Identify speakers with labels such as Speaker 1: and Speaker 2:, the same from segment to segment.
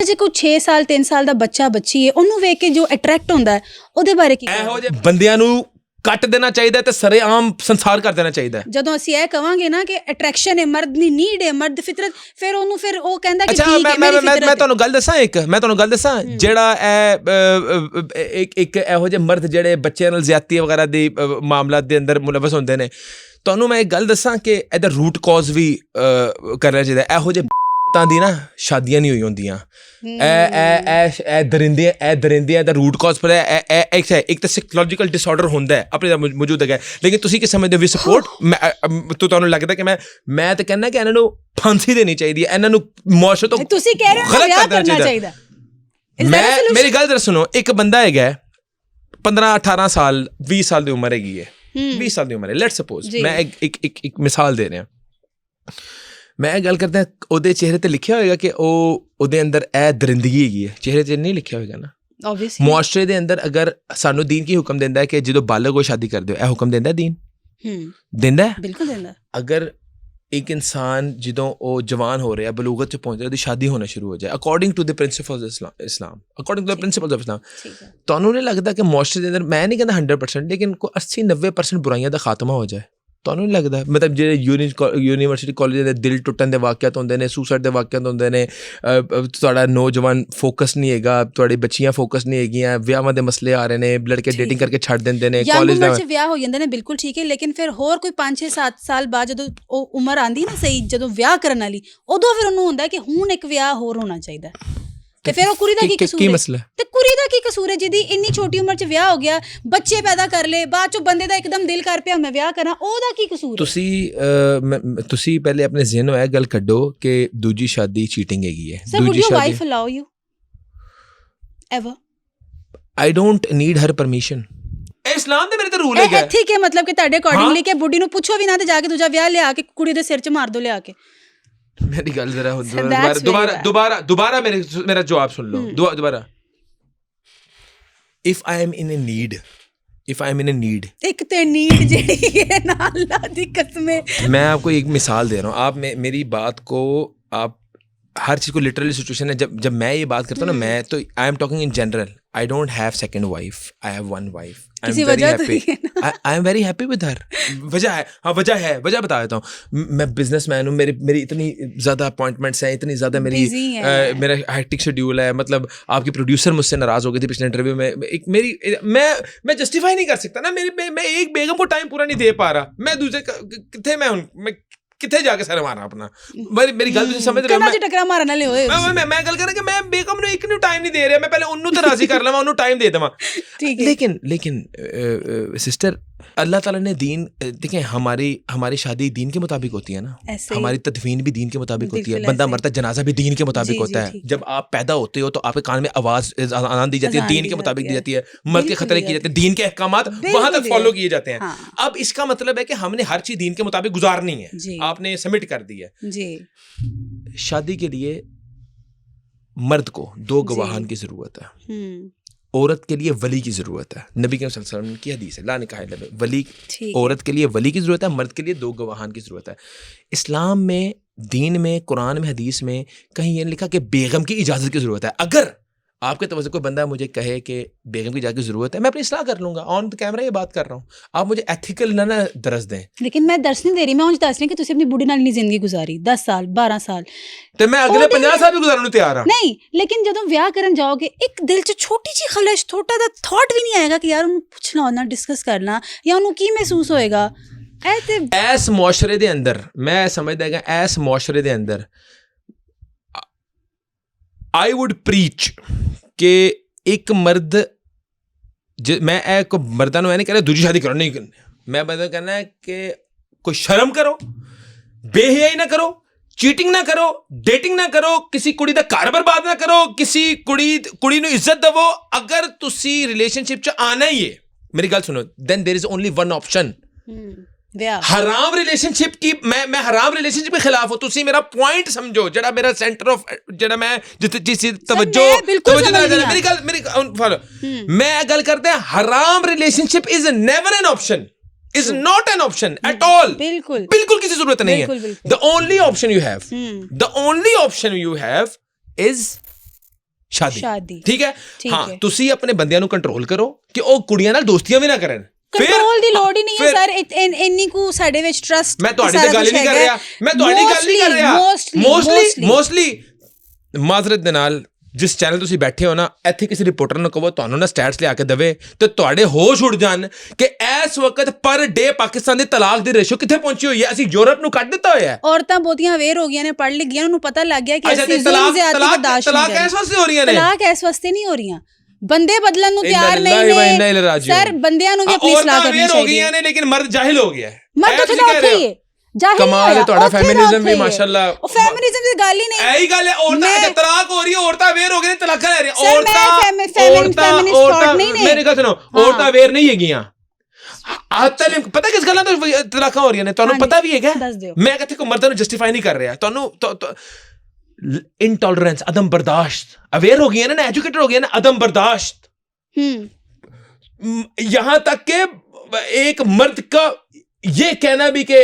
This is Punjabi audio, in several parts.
Speaker 1: ਜੇ ਕੋਈ 6 ਸਾਲ 3 ਸਾਲ ਦਾ ਬੱਚਾ ਬੱਚੀ ਹੈ ਉਹਨੂੰ ਵੇਖ ਕੇ ਜੋ ਅਟਰੈਕਟ ਹੁੰਦਾ ਹੈ ਉਹਦੇ ਬਾਰੇ ਕੀ
Speaker 2: ਇਹੋ ਜਿਹੇ ਬੰਦਿਆਂ ਨੂੰ ਕੱਟ ਦੇਣਾ ਚਾਹੀਦਾ ਤੇ ਸਰੇਆਮ ਸੰਸਾਰ ਕਰ ਦੇਣਾ ਚਾਹੀਦਾ।
Speaker 1: ਜਦੋਂ ਅਸੀਂ ਇਹ ਕਵਾਂਗੇ ਨਾ ਕਿ ਅਟਰੈਕਸ਼ਨ ਹੈ, ਮਰਦ ਦੀ ਨੀਡ ਹੈ, ਮਰਦ ਫਿਤਰਤ, ਫਿਰ ਉਹਨੂੰ ਫਿਰ ਉਹ ਕਹਿੰਦਾ ਕਿ ਠੀਕ ਹੈ ਮੇਰੀ ਫਿਤਰਤ।
Speaker 2: ਮੈਂ ਤੁਹਾਨੂੰ ਗੱਲ ਦੱਸਾਂ ਜਿਹੜਾ ਇੱਕ ਇਹੋ ਜਿਹੇ ਮਰਦ ਜਿਹੜੇ ਬੱਚਿਆਂ ਨਾਲ ਜ਼ਿਆਦਤੀ ਵਗੈਰਾ ਦੀ ਮਾਮਲਾਤ ਦੇ ਅੰਦਰ ਮੁਲਵਸ ਹੁੰਦੇ ਨੇ, ਤੁਹਾਨੂੰ ਮੈਂ ਇੱਕ ਗੱਲ ਦੱਸਾਂ ਕਿ ਇਹਦਾ ਰੂਟ ਕਾਜ਼ ਵੀ ਕਰਨਾ ਚਾਹੀਦਾ। ਇਹੋ ਜਿਹੇ ਤਾਂ ਦੀ ਨਾ ਸ਼ਾਦੀਆਂ ਨਹੀਂ ਹੋਈ ਹੁੰਦੀਆਂ। ਇਹ ਦਰਿੰਦਿਆਂ ਦਾ ਰੂਟ ਕਾਜ਼ ਪਰ ਇੱਕ ਤਾਂ ਸਾਈਕੋਲੋਜੀਕਲ ਡਿਸਆਰਡਰ ਹੁੰਦਾ ਹੈ ਆਪਣੇ ਦਾ ਮੌਜੂਦ ਹੈਗਾ। ਲੇਕਿਨ ਤੁਸੀਂ ਕੀ ਸਮਝਦੇ ਹੋ ਵੀ ਸਪੋਰਟ ਤੁਹਾਨੂੰ ਲੱਗਦਾ ਕਿ ਮੈਂ ਤਾਂ ਕਹਿੰਦਾ ਕਿ ਇਹਨਾਂ ਨੂੰ ਫਾਂਸੀ ਦੇਣੀ ਚਾਹੀਦੀ ਹੈ, ਇਹਨਾਂ ਨੂੰ ਮੁਆਸ਼ਰੇ ਤੋਂ
Speaker 1: ਤੁਸੀਂ ਕਹਿ ਰਹੇ ਹੋ ਵਿਆਹ ਕਰਨਾ ਚਾਹੀਦਾ।
Speaker 2: ਮੇਰੀ ਗੱਲ ਜਰਾ ਸੁਣੋ, ਇੱਕ ਬੰਦਾ ਹੈਗਾ 15-18 ਸਾਲ 20 ਸਾਲ ਦੀ ਉਮਰ ਹੈਗੀ ਹੈ, 20 ਸਾਲ ਦੀ ਉਮਰ ਹੈ, ਲੈਟਸ ਸਪੋਜ਼ ਮੈਂ ਇੱਕ ਮਿਸਾਲ ਦੇ ਰਿਹਾ। ਮੈਂ ਇਹ ਗੱਲ ਕਰਦਾ ਉਹਦੇ ਚਿਹਰੇ ਤੇ ਲਿਖਿਆ ਹੋਏਗਾ ਕਿ ਉਹਦੇ ਅੰਦਰ ਇਹ ਦਰਿੰਦਗੀ ਹੈਗੀ ਹੈ, ਚਿਹਰੇ ਤੇ ਨਹੀਂ ਲਿਖਿਆ ਹੋਏਗਾ ਨਾ। ਮੁਆਸ਼ਰੇ ਦੇ ਅੰਦਰ ਅਗਰ ਸਾਨੂੰ ਦੀਨ ਕੀ ਹੁਕਮ ਦਿੰਦਾ ਹੈ ਕਿ ਜਦੋਂ ਬਾਲਗ ਹੋ ਸ਼ਾਦੀ ਕਰਦੇ ਹੋ, ਇਹ ਹੁਕਮ ਦਿੰਦਾ ਦੀਨ ਦਿੰਦਾ, ਬਿਲਕੁਲ ਦਿੰਦਾ। ਅਗਰ ਇੱਕ ਇਨਸਾਨ ਜਦੋਂ ਉਹ ਜਵਾਨ ਹੋ ਰਿਹਾ, ਬਲੂਗਤ 'ਚ ਪਹੁੰਚ ਰਿਹਾ, ਉਹਦੀ ਸ਼ਾਦੀ ਹੋਣਾ ਸ਼ੁਰੂ ਹੋ ਜਾਏ according to the principles Islam, according to the principles of Islam, ਤੁਹਾਨੂੰ ਨਹੀਂ ਲੱਗਦਾ ਕਿ ਮੁਆਸ਼ਰੇ ਦੇ ਅੰਦਰ, ਮੈਂ ਨਹੀਂ ਕਹਿੰਦਾ 100%, ਲੇਕਿਨ 80-90% ਬੁਰਾਈਆਂ ਦਾ ਖਾਤਮਾ ਹੋ ਜਾਏ? ਤੁਹਾਨੂੰ ਨਹੀਂ ਲੱਗਦਾ? ਮਤਲਬ ਜਿਹੜੇ ਯੂਨੀਵਰਸਿਟੀ ਕਾਲਜ ਦੇ ਦਿਲ ਟੁੱਟਣ ਦੇ ਵਾਕਿਆਤ ਹੁੰਦੇ ਨੇ, ਸੁਸਾਈਡ ਦੇ ਵਾਕਿਆਤ ਹੁੰਦੇ ਨੇ, ਤੁਹਾਡਾ ਨੌਜਵਾਨ ਫੋਕਸ ਨਹੀਂ ਹੈਗਾ, ਤੁਹਾਡੀ ਬੱਚੀਆਂ ਫੋਕਸ ਨਹੀਂ ਹੈਗੀਆਂ, ਵਿਆਹਾਂ ਦੇ ਮਸਲੇ ਆ ਰਹੇ ਨੇ, ਲੜਕੇ ਡੇਟਿੰਗ ਕਰਕੇ ਛੱਡ ਦਿੰਦੇ ਨੇ, ਕਾਲਜ ਦਾ
Speaker 1: ਵਿਆਹ ਹੋ ਜਾਂਦੇ ਨੇ, ਬਿਲਕੁਲ ਠੀਕ ਹੈ। ਲੇਕਿਨ ਫਿਰ ਹੋਰ ਕੋਈ 5-6-7 ਸਾਲ ਬਾਅਦ ਜਦੋਂ ਉਹ ਉਮਰ ਆਉਂਦੀ ਨਾ ਸਹੀ, ਜਦੋਂ ਵਿਆਹ ਕਰਨ ਵਾਲੀ, ਉਦੋਂ ਫਿਰ ਉਹਨੂੰ ਹੁੰਦਾ ਕਿ ਹੁਣ ਇੱਕ ਵਿਆਹ ਹੋਰ ਹੋਣਾ ਚਾਹੀਦਾ। ਤੇ ਫਿਰ ਉਹ ਕੁੜੀ ਦਾ ਕੀ ਕਸੂਰ ਹੈ? ਤੇ ਕੁੜੀ ਦਾ ਕੀ ਕਸੂਰ ਹੈ ਜਿਹਦੀ ਇੰਨੀ ਛੋਟੀ ਉਮਰ 'ਚ ਵਿਆਹ ਹੋ ਗਿਆ, ਬੱਚੇ ਪੈਦਾ ਕਰ ਲਏ, ਬਾਅਦ 'ਚੋਂ ਬੰਦੇ ਦਾ ਇੱਕਦਮ ਦਿਲ ਕਰ ਪਿਆ ਮੈਂ ਵਿਆਹ ਕਰਾਂ, ਉਹਦਾ ਕੀ ਕਸੂਰ?
Speaker 2: ਤੁਸੀਂ ਪਹਿਲੇ ਆਪਣੇ ਜ਼ਿਹਨੋਂ ਇਹ ਗੱਲ ਕੱਢੋ ਕਿ ਦੂਜੀ ਸ਼ਾਦੀ ਚੀਟਿੰਗ ਹੈਗੀ ਹੈ।
Speaker 1: Sir, would your wife allow you ever?
Speaker 2: I don't need her permission. ਇਸਲਾਮ ਦੇ ਮੇਰੇ ਤੇ ਰੂਲ ਹੈਗਾ।
Speaker 1: ਠੀਕ ਹੈ, ਮਤਲਬ ਕਿ ਤੁਹਾਡੇ ਅਕੋਰਡਿੰਗਲੀ ਕਿ ਬੁੱਢੀ ਨੂੰ ਪੁੱਛੋ ਵੀ ਨਾ ਤੇ ਜਾ ਕੇ ਦੂਜਾ ਵਿਆਹ ਲਿਆ ਕੇ ਕੁੜੀ ਦੇ ਸਿਰ 'ਚ ਮਾਰ ਦੋ ਲਿਆ ਕੇ।
Speaker 2: ਮੇਰੀ ਗੱਲ ਜ਼ਰਾ ਦੁਬਾਰਾ ਮੇਰਾ ਜਵਾਬ ਸੁਣ ਲਓ ਦੁਬਾਰਾ। if I am in a need एक तो नीड ਜਿਹੜੀ ਹੈ ना, अल्लाह दी कसम, मैं आपको एक मिसाल दे रहा हूँ, आप मेरी बात को आप हर चीज़ को लिटरली सिचुएशन है। जब मैं ये बात करता हूँ ना, मैं तो I am talking in general, I don't have second wife, I have one wife. I am very happy with her. वजह है, हाँ वजह बता देता हूँ। मैं बिजनेसमैन हूँ, मेरी इतनी ज़्यादा अपॉइंटमेंट्स हैं, इतनी ज़्यादा मेरा हेक्टिक शेड्यूल है। मतलब आपकी प्रोड्यूसर मुझसे नाराज़ हो गई थी पिछले इंटरव्यू में। मैं जस्टिफाई नहीं कर सकता ना, मैं एक बेगम को टाइम पूरा नहीं दे पा रहा, मैं दूसरे किथे जाके सर मारा अपना। मेरी गल तुसीं समझ रहे हो? टकरा मारन वाले होए मैं गल कर रहा कि मैं बेगम ਨੂੰ ਇੱਕ ਨੂੰ ਟਾਈਮ ਨਹੀਂ ਦੇ ਰਿਹਾ, ਮੈਂ ਪਹਿਲੇ ਉਹਨੂੰ ਤਾਂ ਰਾਜ਼ੀ ਕਰ ਲਵਾਂ, ਉਹਨੂੰ ਟਾਈਮ ਦੇ ਦੇਵਾਂ। लेकिन सिस्टर, अल्लाह ताला ने दीन, देखें हमारी शादी दीन के मुताबिक होती है ना, हमारी तदफीन भी दीन के मुताबिक होती है, बंदा मरता जनाजा भी दीन के मुताबिक होता है। जब आप पैदा होते हो तो आपके कान में आवाज़ आज़ान दी जाती है, दीन के मुताबिक दी जाती है, मर्द के खतरे किए जाते हैं, दीन के अहकामात वहाँ तक फॉलो किए जाते हैं। अब इसका मतलब है कि हमने हर चीज़ दीन के मुताबिक गुजारनी है, आपने सबमिट कर दी है। शादी के लिए मर्द को 2 गवाहान की ज़रूरत है, औरत के लिए वली की ज़रूरत है। नबी के सल्लल्लाहु अलैहि वसल्लम की हदीस है, ला निकाह इल्ला बिही, वली औरत के लिए वली की ज़रूरत है, मर्द के लिए 2 गवाहान की ज़रूरत है। इस्लाम में, दीन में, कुरान में, हदीस में कहीं ये लिखा कि बेगम की इजाज़त की ज़रूरत है। अगर आपके तवज्जो कोई बंदा मुझे कहे कि बेगम की इजाज़त की ज़रूरत है, मैं अपनी इस्लाह कर लूँगा, ऑन द कैमरा ये बात कर रहा हूँ। आप मुझे एथिकल ना दरस दें। लेकिन मैं दरस नहीं दे रही, मैं उन्हें दस रही कि तुसी अपनी बुढ़ी नाल नहीं जिंदगी गुजारी 10 साल 12 साल, तो मैं अगले 50 साल भी गुजारने तैयार हाँ। नहीं, लेकिन जब विआह करन जाओगे एक दिल च छोटी जी खलश, छोटा दा थॉट भी नहीं आएगा कि यार उन्हें पुछना होना, डिस्कस करना, या उन्हें की महसूस होएगा? ऐस मुआशरे दे अंदर मैं समझदा है कि ऐस मुआशरे दे अंदर आई वुड प्रीच कि एक मर्द, मैं एक मर्दा ਨੂੰ ਇਹ ਨਹੀਂ ਕਹਿ ਰਿਹਾ ਦੂਜੀ ਸ਼ਾਦੀ ਕਰੋ, ਨਹੀਂ ਕਰਨੀ। ਮੈਂ ਬਸ ਕਹਿਣਾ ਹੈ ਕਿ ਕੋਈ ਸ਼ਰਮ ਕਰੋ, ਬੇਹਿਆਈ ਨਾ ਕਰੋ, ਚੀਟਿੰਗ ਨਾ ਕਰੋ, ਡੇਟਿੰਗ ਨਾ ਕਰੋ, ਕਿਸੇ ਕੁੜੀ ਦਾ ਘਰ ਬਰਬਾਦ ਨਾ ਕਰੋ, ਕਿਸੇ ਕੁੜੀ ਨੂੰ ਇੱਜ਼ਤ ਦੇਵੋ। ਅਗਰ ਤੁਸੀਂ ਰਿਲੇਸ਼ਨਸ਼ਿਪ 'ਚ ਆਣਾ ਹੀ ਹੈ, ਮੇਰੀ ਗੱਲ ਸੁਣੋ, then there is only one option। हराम रिलेशनशिप की मैं हराम रिलेशनशिप के खिलाफ हूं। तुसी मेरा पॉइंट समझो, जड़ा मेरा सेंटर ऑफ जड़ा मैं जिस तवज्जो मेरी फॉलो, मैं गल करते हैं हराम relationship is never an option, is not an option at all. बिल्कुल किसी जरूरत नहीं है। The only option you have is ਸ਼ਾਦੀ ਠੀਕ ਹੈ ਹਾਂ ਤੁਸੀਂ ਆਪਣੇ ਬੰਦਿਆਂ ਨੂੰ ਕੰਟਰੋਲ ਕਰੋ ਕਿ ਉਹ ਕੁੜੀਆਂ ਨਾਲ ਦੋਸਤੀਆਂ ਵੀ ਨਾ ਕਰਨ
Speaker 1: ਕੰਟਰੋਲ ਦੀ ਲੋੜ ਹੀ ਨਹੀਂ ਹੈ ਸਰ ਇੰਨੀ ਕੁ ਸਾਡੇ ਵਿੱਚ ਟਰਸਟ
Speaker 2: ਮੈਂ ਤੁਹਾਡੀ ਤੇ ਗੱਲ ਹੀ ਨਹੀਂ ਕਰ ਰਿਹਾ ਮੈਂ ਤੁਹਾਡੀ ਗੱਲ ਨਹੀਂ ਕਰ ਰਿਹਾ ਮੋਸਟਲੀ ਮਾਜ਼ਰਤ ਦੇ ਨਾਲ ਜਿਸ ਚੈਨਲ ਤੁਸੀਂ ਬੈਠੇ ਹੋ ਨਾ ਇੱਥੇ ਕਿਸੇ ਰਿਪੋਰਟਰ ਨੂੰ ਕਹੋ ਤੁਹਾਨੂੰ ਨਾ ਸਟੈਟਸ ਲਿਆ ਕੇ ਦੇਵੇ ਤੇ ਤੁਹਾਡੇ ਹੋਸ਼ ਉੱਡ ਜਾਣ ਕਿ ਇਸ ਵਕਤ ਪਰ ਡੇ ਪਾਕਿਸਤਾਨ ਦੀ ਤਲਾਕ ਦੀ ਰੇਸ਼ੋ ਕਿੱਥੇ ਪਹੁੰਚੀ ਹੋਈ ਹੈ ਅਸੀਂ ਯੂਰਪ ਨੂੰ ਕੱਢ ਦਿੱਤਾ ਹੋਇਆ ਹੈ
Speaker 1: ਔਰਤਾਂ ਬਹੁਤੀਆਂ ਅਵੇਅਰ ਹੋ ਗਈਆਂ ਨੇ ਪੜ੍ਹ ਲਿਖ ਗਈਆਂ ਉਹਨੂੰ ਪਤਾ ਲੱਗ ਗਿਆ ਕਿ ਅਸੀਂ ਜ਼ੁਲਮ ਜ਼ਿਆਦਤੀ ਬਰਦਾਸ਼ਤ ਨਹੀਂ
Speaker 2: ਤਲਾਕ ਇਸ ਵਾਸਤੇ ਹੋ ਰਹੀਆਂ ਨੇ
Speaker 1: ਤਲਾਕ ਇਸ ਵਾਸਤੇ ਨਹੀਂ ਹੋ ਰਹੀਆਂ ਬੰਦੇ ਬਦਲਣ ਨੂੰ ਤਿਆਰ ਨਹੀਂ ਨੇ ਸਰ ਬੰਦਿਆਂ ਨੂੰ ਵੀ ਆਪਣੀ ਸਲਾਹ ਕਰਨੀ ਚਾਹੀਦੀ ਹੈ ਹੋ ਗਈਆਂ
Speaker 2: ਨੇ ਲੇਕਿਨ ਮਰਦ ਜਾਹਿਲ ਹੋ ਗਿਆ ਹੈ
Speaker 1: ਮਰਦ ਤਾਂ ਉੱਥੇ ਹੀ ਹੈ
Speaker 2: ਕਮਾਲ ਹੈ ਤੁਹਾਡਾ ਫੈਮਿਨਿਜ਼ਮ ਵੀ ਮਾਸ਼ਾਅੱਲਾ
Speaker 1: ਉਹ ਫੈਮਿਨਿਜ਼ਮ ਦੀ ਗੱਲ ਹੀ ਨਹੀਂ
Speaker 2: ਇਹੀ ਗੱਲ ਹੈ ਔਰਤਾਂ ਤਲਾਕ ਹੋ ਰਹੀ ਹੈ ਔਰਤਾਂ ਅਵੇਅਰ ਹੋ ਗਈਆਂ ਨੇ ਤਲਾਕਾਂ ਲੈ ਰਹੀਆਂ ਮੇਰੇ ਗੱਲ ਸੁਣੋ ਔਰਤਾਂ ਅਵੇਅਰ ਨਹੀਂ ਹੈਗੀਆਂ ਪਤਾ ਕਿਸ ਗੱਲਾਂ ਤੋਂ ਤਲਾਕਾਂ ਹੋ ਰਹੀਆਂ ਨੇ ਤੁਹਾਨੂੰ ਪਤਾ ਵੀ ਹੈਗਾ ਮੈਂ ਕਿੱਥੇ ਕੋ ਮਰਦਾਂ ਨੂੰ ਜਸਟੀਫਾਈ ਨਹੀਂ ਕਰ ਰਿਹਾ ਤੁਹਾਨੂੰ ਇਨਟੋਲਰੈਂਸ ਅਦਮ ਬਰਦਾਸ਼ਤ ਅਵੇਅਰ ਹੋ ਗਈਆਂ ਨੇ ਐਜੂਕੇਟਡ ਹੋ गया ना अदम बर्दाश्त यहाँ तक के एक मर्द का ये कहना भी कि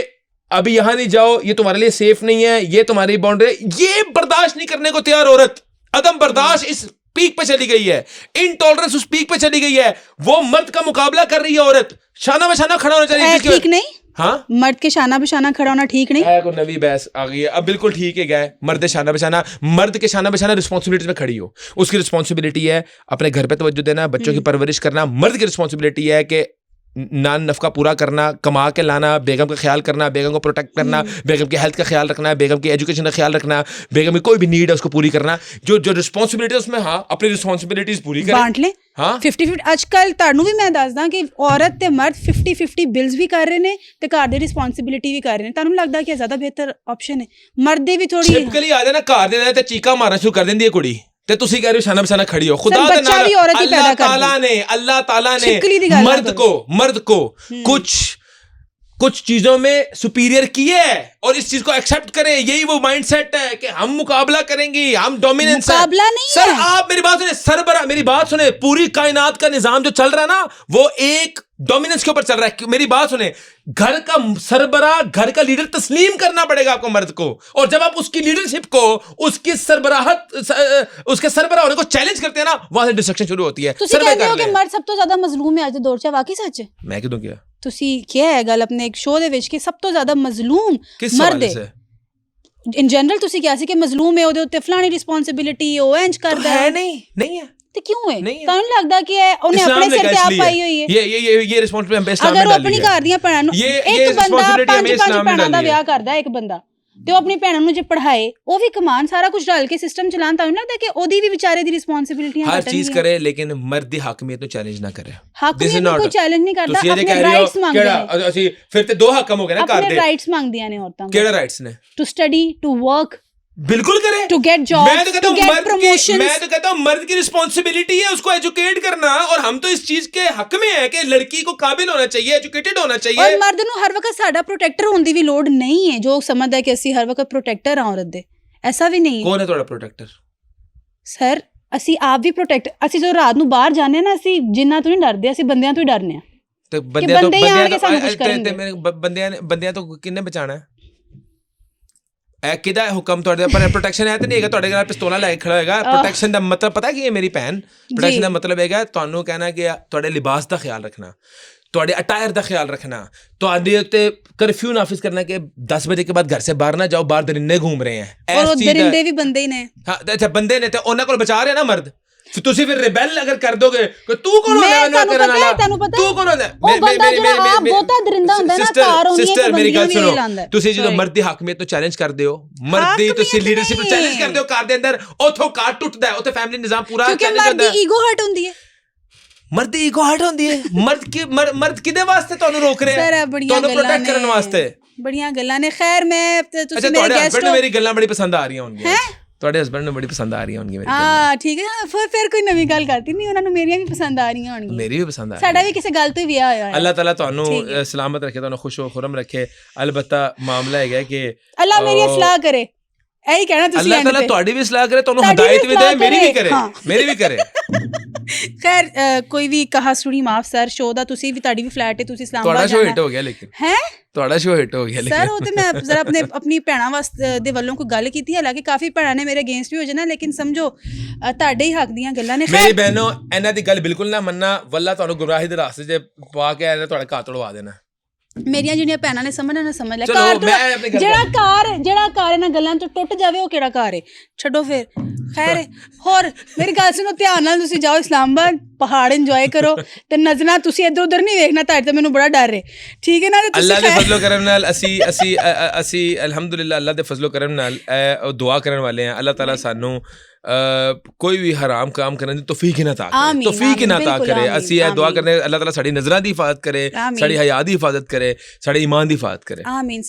Speaker 2: अभी यहाँ नहीं जाओ ये तुम्हारे लिए सेफ नहीं है ये तुम्हारी बाउंड्री ये बर्दाश्त नहीं करने को तैयार औरत अदम बर्दाश्त इस पीक पे चली गई है इनटॉलरेंस उस पीक पे चली गई है वो मर्द का मुकाबला कर रही है औरत शाना बशाना खड़ा होना चाहिए
Speaker 1: ठीक नहीं हाँ मर्द के शाना बशाना खड़ा होना ठीक नहीं
Speaker 2: है कोई नवी बहस आ गई है अब बिल्कुल ठीक है गए मर्द शाना बशाना मर्द के शाना बशाना रिस्पॉन्सिबिलिटी में खड़ी हो उसकी रिस्पॉन्सिबिलिटी है अपने घर पे तवज्जो देना बच्चों की परवरिश करना मर्द की रिस्पॉन्सिबिलिटी है कि नान नफका पूरा करना कमा के लाना बेगम का ख्याल करना बेगम को प्रोटेक्ट करना बेगम की हेल्थ का ख्याल रखना बेगम की एजुकेशन का ख्याल रखना बेगम की कोई भी नीड है उसको पूरी करना जो जो रिस्पॉन्सिबिलिटी है उसमें हाँ अपनी रिस्पॉन्सिबिलिटीज पूरी करें
Speaker 1: बांट ले हाँ 50-50 ਅੱਜਕੱਲ ਤੁਹਾਨੂੰ ਵੀ ਮੈਂ ਦੱਸਦਾ ਕਿ ਔਰਤ ਤੇ ਮਰਦ 50-50 ਬਿਲਸ ਵੀ ਕਰ ਰਹੇ ਨੇ ਤੇ ਘਰ ਦੀ ਰਿਸਪੌਂਸਿਬਿਲਿਟੀ ਵੀ ਕਰ ਰਹੇ ਨੇ ਤੁਹਾਨੂੰ ਲੱਗਦਾ ਕਿ ਜ਼ਿਆਦਾ ਬਿਹਤਰ ਆਪਸ਼ਨ ਹੈ ਮਰਦ ਦੇ ਵੀ ਥੋੜੀ
Speaker 2: ਟਿਪਕਲੀ ਆ ਜਾਣਾ ਘਰ ਦੇ ਤੇ ਚੀਕਾ ਮਾਰਨਾ ਸ਼ੁਰੂ ਕਰ ਦਿੰਦੀ ਹੈ ਕੁੜੀ ਤੇ ਤੁਸੀਂ ਕਹਿ ਰਹੇ ਹੋ ਸ਼ਾਨਾ ਬਸ਼ਾਨਾ ਖੜੀ ਹੋ खुदा ਦੇ ਨਾਲ अल्लाह ताला ने मर्द को कुछ चीजों में सुपीरियर किए है और इस चीज को एक्सेप्ट करें यही वो माइंडसेट है कि हम मुकाबला करेंगे हम डोमिनेंस
Speaker 1: मुकाबला नहीं
Speaker 2: सर है। आप मेरी बात सुने सरबरा मेरी बात सुने पूरी कायनात का निजाम जो चल रहा है ना वो एक डोमिनेंस के ऊपर चल रहा है मेरी बात सुने घर का सरबरा घर का लीडर तस्लीम करना पड़ेगा आपको मर्द को और जब आप उसकी लीडरशिप को उसकी सरबराहत उसके सरबरा होने को चैलेंज करते हैं ना वहां से डिस्ट्रक्शन शुरू होती है
Speaker 1: ਤੁਸੀਂ ਕਹਿੰਦੇ ਹੋ ਕਿ ਮਰਦ ਸਭ ਤੋਂ ਜ਼ਿਆਦਾ ਮਜ਼ਲੂਮ ਹੈ ਅੱਜ ਦੇ ਦੌਰ 'ਚ ਵਾਕਈ ਸੱਚ ਹੈ
Speaker 2: ਮੈਂ ਕਿਦੋਂ ਕਿਹਾ
Speaker 1: ਤੁਸੀਂ ਕਿਹਾ ਹੈ ਗੱਲ ਆਪਣੇ ਇੱਕ ਸ਼ੋਅ ਦੇ ਵਿੱਚ ਕਿ ਸਭ ਤੋਂ ਜ਼ਿਆਦਾ ਮਜ਼ਲੂਮ ਮਰਦ ਹੈ ਇਨ ਜਨਰਲ ਤੁਸੀਂ ਕਿਹਾ ਸੀ ਕਿ ਮਜ਼ਲੂਮ ਹੈ ਉਹਦੇ ਉੱਤੇ ਫਲਾਣੀ ਰਿਸਪੌਂਸਿਬਿਲਿਟੀ ਉਹ ਇੰਜ ਕਰਦਾ ਹੈ
Speaker 2: ਨਹੀਂ ਹੈ
Speaker 1: ਤੇ ਕਿਉਂ ਹੈ ਤੁਹਾਨੂੰ ਲੱਗਦਾ ਕਿ ਉਹਨੇ ਆਪਣੇ ਸਿਰ ਤੇ ਆਪ ਪਾਈ ਹੋਈ ਹੈ
Speaker 2: ਇਹ ਰਿਸਪੌਂਸਿਬਿਲਿਟੀ ਹਮ ਇਸਲਾਮ
Speaker 1: ਅਗਰ ਉਹ ਆਪਣੀ ਘਰ ਦੀਆਂ ਭੈਣਾਂ ਨੂੰ ਇੱਕ ਬੰਦਾ 5 ਭੈਣਾਂ ਦਾ ਵਿਆਹ ਕਰਦਾ ਇੱਕ ਬੰਦਾ ਤੇ ਉਹ ਆਪਣੀ ਭੈਣਾਂ ਨੂੰ ਜੇ ਪੜ੍ਹਾਏ ਉਹ ਵੀ ਕਮਾਨ ਸਾਰਾ ਕੁਝ ਰਲ ਕੇ ਸਿਸਟਮ ਚਲਾਉਣ ਤਾਂ ਲੱਗਦਾ ਕਿ ਉਹਦੀ ਵੀ ਵਿਚਾਰੇ ਦੀ ਰਿਸਪੌਂਸਿਬਿਲਿਟੀਆਂ
Speaker 2: ਹਰ ਚੀਜ਼ ਕਰੇ ਲੇਕਿਨ ਮਰਦ ਦੀ ਹਾਕਮੀਅਤ ਨੂੰ ਚੈਲੰਜ ਨਾ ਕਰੇ
Speaker 1: ਹਾਕਮੀਅਤ ਨੂੰ ਕੋਈ ਚੈਲੰਜ ਨਹੀਂ ਕਰਦਾ ਆਪਣੇ ਰਾਈਟਸ ਮੰਗਦੇ ਨੇ
Speaker 2: ਅਸੀਂ ਫਿਰ ਤੇ ਦੋ ਹੱਕਮ ਹੋ ਗਏ ਨਾ ਘਰ ਦੇ
Speaker 1: ਆਪਣੇ ਰਾਈਟਸ ਮੰਗਦੀਆਂ ਨੇ ਔਰਤਾਂ
Speaker 2: ਕਿਹੜਾ ਰਾਈਟਸ ਨੇ
Speaker 1: ਟੂ ਸਟੱਡੀ ਟੂ ਵਰਕ
Speaker 2: बिल्कुल करे
Speaker 1: to get job to get promotion
Speaker 2: मैं तो कहता हूँ मर्द की रिस्पॉन्सिबिलिटी है उसको एजुकेट करना और हम तो इस चीज के हक में है कि लड़की को काबिल होना चाहिए एजुकेटेड होना चाहिए
Speaker 1: और मर्द ਨੂੰ ਹਰ ਵਕਤ ਸਾਡਾ ਪ੍ਰੋਟੈਕਟਰ ਹੋਣ ਦੀ ਵੀ ਲੋੜ ਨਹੀਂ ਹੈ ਜੋ ਸਮਝਦਾ ਹੈ ਕਿ ਅਸੀਂ ਹਰ ਵਕਤ ਪ੍ਰੋਟੈਕਟਰ ਹਾਂ ਔਰਤ ਦੇ ਐਸਾ ਵੀ ਨਹੀਂ ਹੈ
Speaker 2: ਕੌਣ ਹੈ ਤੁਹਾਡਾ ਪ੍ਰੋਟੈਕਟਰ
Speaker 1: ਸਰ ਅਸੀਂ ਆਪ ਵੀ ਪ੍ਰੋਟੈਕਟ ਅਸੀਂ ਜੋ ਰਾਤ ਨੂੰ ਬਾਹਰ ਜਾਂਦੇ ਨਾ ਅਸੀਂ ਜਿੰਨਾਂ ਤੋਂ ਨਹੀਂ ਡਰਦੇ ਅਸੀਂ ਬੰਦਿਆਂ ਤੋਂ ਹੀ ਡਰਨੇ ਆ
Speaker 2: ਤੇ ਬੰਦਿਆਂ ਤੋਂ ਕਿੰਨੇ ਬਚਾਣਾ ਕਿਹਦਾ ਹੁਕਮ ਤੁਹਾਡੇ ਪਰ ਪ੍ਰੋਟੈਕਸ਼ਨ ਹੈ ਤੇ ਨਹੀਂ ਹੈਗਾ ਤੁਹਾਡੇ ਨਾਲ ਪਿਸਤੌਲਾਂ ਲੈ ਕੇ ਖੜਾ ਹੋਏਗਾ ਪ੍ਰੋਟੈਕਸ਼ਨ ਦਾ ਮਤਲਬ ਪਤਾ ਕੀ ਹੈ ਮੇਰੀ ਭੈਣ ਪ੍ਰੋਟੈਕਸ਼ਨ ਦਾ ਮਤਲਬ ਹੈਗਾ ਤੁਹਾਨੂੰ ਕਹਿਣਾ ਕਿ ਤੁਹਾਡੇ ਲਿਬਾਸ ਦਾ ਖਿਆਲ ਰੱਖਣਾ ਤੁਹਾਡੇ ਅਟਾਇਰ ਦਾ ਖਿਆਲ ਰੱਖਣਾ ਤੁਹਾਡੇ ਉੱਤੇ ਕਰਫਿਊ ਨਾਫਿਜ਼ ਕਰਨਾ ਕਿ 10 ਵਜੇ के बाद घर से बाहर ना जाओ बाहर दरिंदे घूम रहे हैं
Speaker 1: और दरिंदे भी बंदे ही ने
Speaker 2: हाँ अच्छा बंदे ने तो ਉਹਨਾਂ ਕੋਲ ਬਚਾ ਰਹੇ ਨਾ ਮਰਦ ਤੁਸੀਂ ਫਿਰ ਰਿਬੈਲ ਅਗਰ ਕਰ ਦੋਗੇ ਕਿ ਤੂੰ ਕੌਣ ਹੁੰਦਾ ਮੈਨੂੰ ਕਰਨ ਵਾਲਾ ਤੂੰ ਕੌਣ ਹੁੰਦਾ
Speaker 1: ਉਹ ਬੰਦਾ ਜਿਹੜਾ ਆਪ ਬਹੁਤਾ ਦਰਿੰਦਾ ਹੁੰਦਾ ਨਾ ਕਾਰ ਹੁੰਦੀ ਹੈ
Speaker 2: ਮੇਰੀ ਗੱਲ ਸੁਣੋ ਤੁਸੀਂ ਜਦੋਂ ਮਰਦ ਦੀ ਹਾਕਮੀਅਤ ਨੂੰ ਚੈਲੰਜ ਕਰਦੇ ਹੋ ਮਰਦ ਦੀ ਤੁਸੀਂ ਲੀਡਰਸ਼ਿਪ ਨੂੰ ਚੈਲੰਜ ਕਰਦੇ ਹੋ ਘਰ ਦੇ ਅੰਦਰ ਉਥੋਂ ਕਾਰ ਟੁੱਟਦਾ ਹੈ ਉੱਥੇ ਫੈਮਿਲੀ ਨਿਜ਼ਾਮ ਪੂਰਾ ਚੈਲੰਜ ਹੁੰਦਾ ਹੈ
Speaker 1: ਕਿਉਂਕਿ ਮਰਦ ਦੀ ਈਗੋ ਹਰਟ ਹੁੰਦੀ ਹੈ
Speaker 2: ਮਰਦ ਦੀ ਈਗੋ ਹਰਟ ਹੁੰਦੀ ਹੈ ਮਰਦ ਕਿਹਦੇ ਵਾਸਤੇ ਤੁਹਾਨੂੰ ਰੋਕ ਰਿਹਾ ਹੈ ਤੁਹਾਨੂੰ ਪ੍ਰੋਟੈਕਟ ਕਰਨ ਵਾਸਤੇ
Speaker 1: ਬੜੀਆਂ ਗੱਲਾਂ ਨੇ ਖੈਰ ਮੈਂ ਤੁਸੀਂ ਮੇਰੇ ਗੈਸਟ
Speaker 2: ਮੇਰੀ ਗੱਲਾਂ ਬੜੀ ਪਸੰਦ ਆ ਰਹੀਆਂ ਹੋਣਗੀਆਂ ਤੁਹਾਡੇ ਹਸਬੰਡ ਨੂੰ ਬੜੀ ਪਸੰਦ ਆ ਰਹੀਆਂ ਹੋਣਗੀਆਂ ਮੇਰੀ
Speaker 1: ਹਾਂ ਠੀਕ ਹੈ ਫਿਰ ਕੋਈ ਨਵੀਂ ਗੱਲ ਕਰਤੀ ਨਹੀਂ ਉਹਨਾਂ ਨੂੰ ਮੇਰੀਆਂ ਵੀ ਪਸੰਦ ਆ ਰਹੀਆਂ ਹੋਣਗੀਆਂ
Speaker 2: ਮੇਰੀ ਵੀ ਪਸੰਦ ਆ
Speaker 1: ਸਾਡਾ ਵੀ ਕਿਸੇ ਗੱਲ ਤੋਂ ਹੀ ਵਿਆਹ ਹੋਇਆ ਹੈ
Speaker 2: ਅੱਲਾਹ ਤਾਲਾ ਤੁਹਾਨੂੰ ਸਲਾਮਤ ਰੱਖੇ ਤੁਹਾਨੂੰ ਖੁਸ਼ ਖੁਰਮ ਰੱਖੇ ਅਲਬੱਤਾ ਮਾਮਲਾ ਹੈਗਾ ਕਿ
Speaker 1: ਅੱਲਾਹ ਮੇਰੀ ਇਸਲਾਹ ਕਰੇ ਇਹੀ ਕਹਿਣਾ ਤੁਸੀਂ
Speaker 2: ਅੱਲਾਹ ਤਾਲਾ ਤੁਹਾਡੀ ਵੀ ਇਸਲਾਹ ਕਰੇ ਤੁਹਾਨੂੰ ਹਦਾਇਤ ਵੀ ਦੇ ਮੇਰੀ ਵੀ ਕਰੇ
Speaker 1: ਖੈਰ ਕੋਈ ਵੀ ਕਹਾ ਸੁਣੀ ਮਾਫ ਸਰ, ਸ਼ੋਅ ਦਾ ਤੁਸੀਂ ਵੀ, ਤੁਹਾਡੀ ਵੀ ਫਲੈਟ ਹੈ, ਤੁਸੀਂ ਇਸਲਾਮਾਬਾਦ
Speaker 2: ਤੁਹਾਡਾ ਸ਼ੋਅ ਹਿੱਟ ਹੋ ਗਿਆ ਲੇਕਿਨ
Speaker 1: ਹੈ
Speaker 2: ਤੁਹਾਡਾ ਸ਼ੋਅ ਹਿੱਟ ਹੋ ਗਿਆ
Speaker 1: ਸਰ। ਉਹ ਤੇ ਮੈਂ ਜ਼ਰਾ ਆਪਣੀ ਭੈਣਾਂ ਵਾਸਤੇ ਦੇ ਵੱਲੋਂ ਕੋਈ ਗੱਲ ਕੀਤੀ, ਹਾਲਾਂਕਿ ਕਾਫੀ ਭੈਣਾਂ ਨੇ ਮੇਰੇ ਅਗੇਂਸਟ ਵੀ ਹੋ ਜਾਣਾ, ਲੇਕਿਨ ਸਮਝੋ ਤੁਹਾਡੇ ਹੀ ਹੱਕ ਦੀਆਂ ਗੱਲਾਂ ਨੇ।
Speaker 2: ਮੇਰੀ ਬਹਿਨੋ ਇਹਨਾਂ ਦੀ ਗੱਲ ਬਿਲਕੁਲ ਨਾ ਮੰਨਣਾ, ਵੱਲਾ ਤੁਹਾਨੂੰ ਗੁੰਮਰਾਹੀ ਦੇ ਰਾਸਤੇ 'ਚ ਪਾ ਕੇ ਇਹਨਾਂ ਤੁਹਾਡਾ ਘਰ ਤੋੜਵਾ ਦੇਣਾ।
Speaker 1: ਮੇਰੀਆਂ ਜਿਹੜੀਆਂ ਭੈਣਾਂ ਨੇ ਸਮਝਣਾ ਨਾ ਸਮਝ ਲੈ,
Speaker 2: ਜਿਹੜਾ
Speaker 1: ਘਰ ਇਹਨਾਂ ਗੱਲਾਂ ਤੋਂ ਟੁੱਟ ਜਾਵੇ ਉਹ ਕਿਹੜਾ ਘਰ ਹੈ, ਛੱਡੋ ਫਿਰ। ਖੈਰ ਹੋਰ ਮੇਰੀ ਗੱਲ ਸੁਣੋ, ਧਿਆਨ ਨਾਲ ਤੁਸੀਂ ਜਾਓ ਇਸਲਾਮਾਬਾਦ, ਪਹਾੜ ਇੰਜੋਏ ਕਰੋ ਤੇ ਨਜ਼ਰਾਂ ਤੁਸੀਂ ਇੱਧਰ ਉੱਧਰ ਨਹੀਂ ਵੇਖਣਾ, ਤੁਹਾਡੇ ਤੋਂ ਮੈਨੂੰ ਬੜਾ ਡਰ ਹੈ, ਠੀਕ ਹੈ ਨਾ।
Speaker 2: ਅੱਲਾ ਦੇ ਫਜ਼ਲੋ ਕਰਮ ਨਾਲ ਅਸੀਂ ਅਲਹਮਦੁਲਿਲਾ ਅੱਲਾ ਦੇ ਫਜ਼ਲੋ ਕਰਮ ਨਾਲ ਦੁਆ ਕਰਨ ਵਾਲੇ ਹਾਂ, ਅੱਲਾਹ ਤਾਲਾ ਸਾਨੂੰ ਕੋਈ ਵੀ ਹਰਾਮ ਕੰਮ ਕਰਨ ਦੀ ਤੌਫੀਕ ਇਨਾਤਾ ਕਰੇ। ਅਸੀਂ ਇਹ ਦੁਆ ਕਰਨੇ ਅੱਲਾਹ ਤਾਲਾ ਸਾਡੀ ਨਜ਼ਰਾਂ ਦੀ ਹਿਫਾਜ਼ਤ ਕਰੇ, ਸਾਡੀ ਹਯਾ ਦੀ ਹਿਫਾਜ਼ਤ ਕਰੇ, ਸਾਡੇ ਈਮਾਨ ਦੀ ਹਿਫਾਜ਼ਤ ਕਰੇ।
Speaker 1: ਆਮੀਨ।